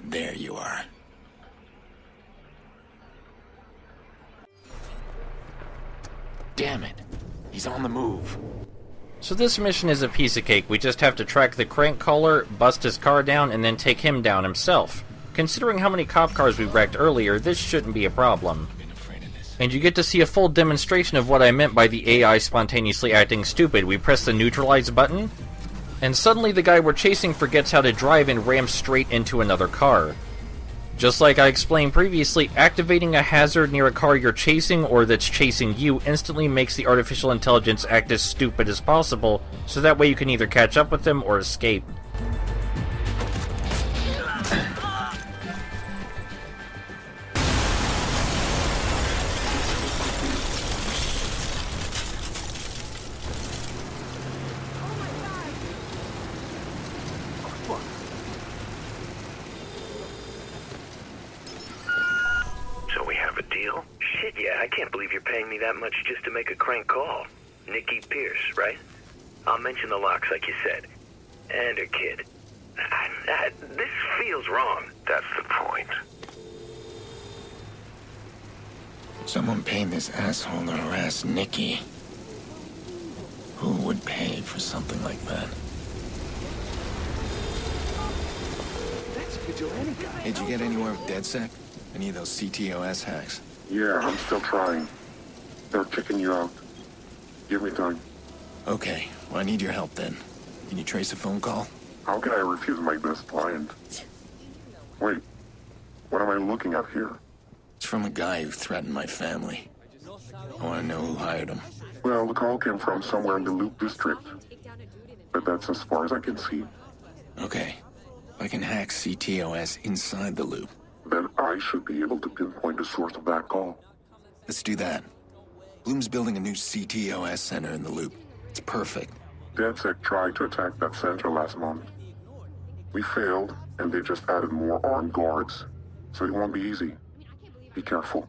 There you are. Damn it. He's on the move. So this mission is a piece of cake. We just have to track the crank caller, bust his car down, and then take him down himself. Considering how many cop cars we wrecked earlier, this shouldn't be a problem. And you get to see a full demonstration of what I meant by the AI spontaneously acting stupid. We press the neutralize button, and suddenly the guy we're chasing forgets how to drive and rams straight into another car. Just like I explained previously, activating a hazard near a car you're chasing or that's chasing you instantly makes the artificial intelligence act as stupid as possible, so that way you can either catch up with them or escape. That much just to make a crank call. Nikki Pierce, right? I'll mention the locks like you said. And her kid. This feels wrong. That's the point. Someone paid this asshole to harass Nikki. Who would pay for something like that? That's a vigilante guy. Did you get anywhere with DedSec? Any of those CTOS hacks? Yeah, I'm still trying. They're kicking you out. Give me time. Okay, well, I need your help then. Can you trace a phone call? How can I refuse my best client? Wait, what am I looking at here? It's from a guy who threatened my family. I want to know who hired him. Well, the call came from somewhere in the Loop District. But that's as far as I can see. Okay, if I can hack CTOS inside the Loop, then I should be able to pinpoint the source of that call. Let's do that. Bloom's building a new CTOS center in the Loop. It's perfect. DedSec tried to attack that center last month. We failed, and they just added more armed guards. So it won't be easy. Be careful.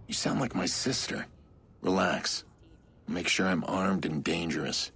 You sound like my sister. Relax. Make sure I'm armed and dangerous.